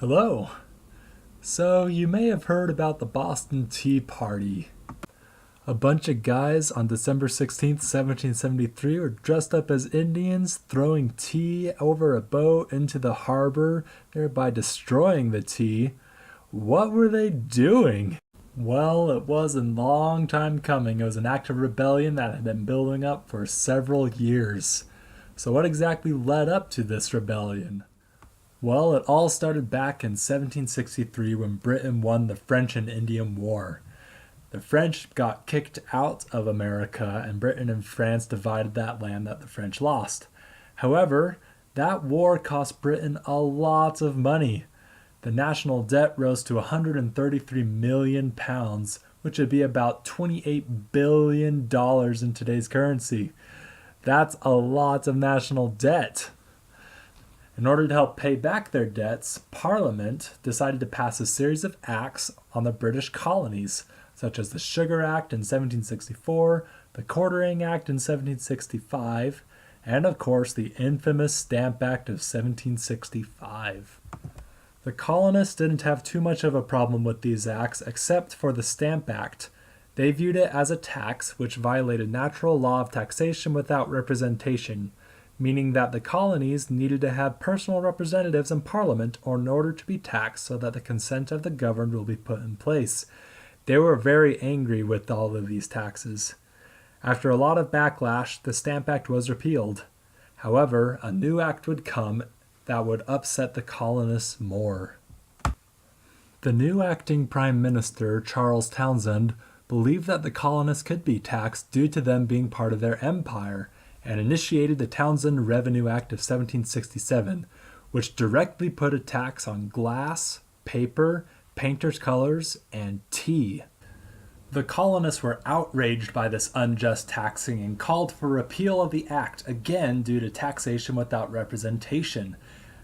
Hello. So, you may have heard about the Boston Tea Party. A bunch of guys on December 16th, 1773 were dressed up as Indians, throwing tea over a boat into the harbor, thereby destroying the tea. What were they doing? Well, it was a long time coming. It was an act of rebellion that had been building up for several years. So, what exactly led up to this rebellion? Well, it all started back in 1763 when Britain won the French and Indian War. The French got kicked out of America, and Britain and France divided that land that the French lost. However, that war cost Britain a lot of money. The national debt rose to £133 million, which would be about $28 billion in today's currency. That's a lot of national debt. In order to help pay back their debts, Parliament decided to pass a series of acts on the British colonies, such as the Sugar Act in 1764, the Quartering Act in 1765, and of course the infamous Stamp Act of 1765. The colonists didn't have too much of a problem with these acts except for the Stamp Act. They viewed it as a tax which violated natural law of taxation without representation, meaning that the colonies needed to have personal representatives in Parliament in order to be taxed so that the consent of the governed will be put in place. They were very angry with all of these taxes. After a lot of backlash, the Stamp Act was repealed. However, a new act would come that would upset the colonists more. The new acting Prime Minister, Charles Townshend, believed that the colonists could be taxed due to them being part of their empire, and initiated the Townshend Revenue Act of 1767, which directly put a tax on glass, paper, painter's colors, and tea. The colonists were outraged by this unjust taxing and called for repeal of the act, again due to taxation without representation.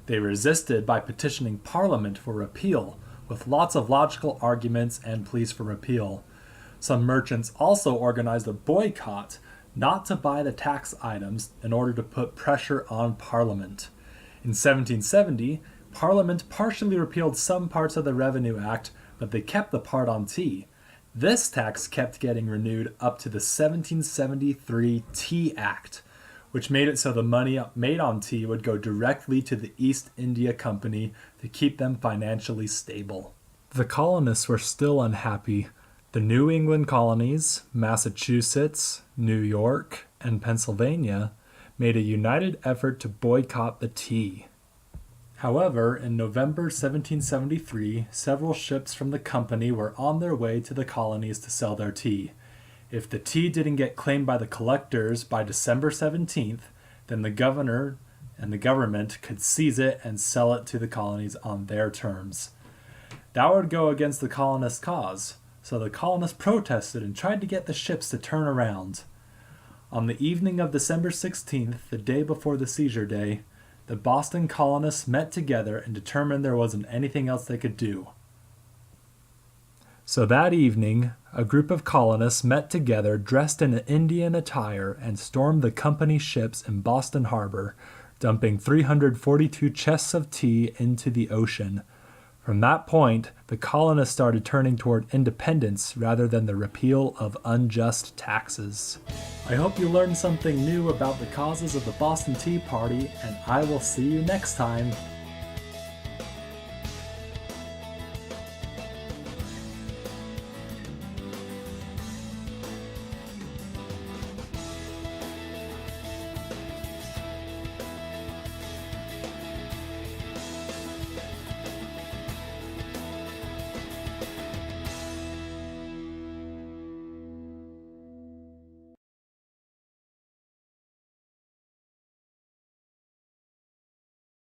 They resisted by petitioning Parliament for repeal, with lots of logical arguments and pleas for repeal. Some merchants also organized a boycott, not to buy the tax items in order to put pressure on Parliament. In 1770, Parliament partially repealed some parts of the Revenue Act, but they kept the part on tea. This tax kept getting renewed up to the 1773 Tea Act, which made it so the money made on tea would go directly to the East India Company to keep them financially stable. The colonists were still unhappy. The New England colonies, Massachusetts, New York, and Pennsylvania made a united effort to boycott the tea. However, in November 1773, several ships from the company were on their way to the colonies to sell their tea. If the tea didn't get claimed by the collectors by December 17th, then the governor and the government could seize it and sell it to the colonies on their terms. That would go against the colonists' cause. So the colonists protested and tried to get the ships to turn around. On the evening of December 16th, the day before the seizure day, the Boston colonists met together and determined there wasn't anything else they could do. So that evening, a group of colonists met together dressed in Indian attire and stormed the company ships in Boston Harbor, dumping 342 chests of tea into the ocean. From that point, the colonists started turning toward independence rather than the repeal of unjust taxes. I hope you learned something new about the causes of the Boston Tea Party, and I will see you next time.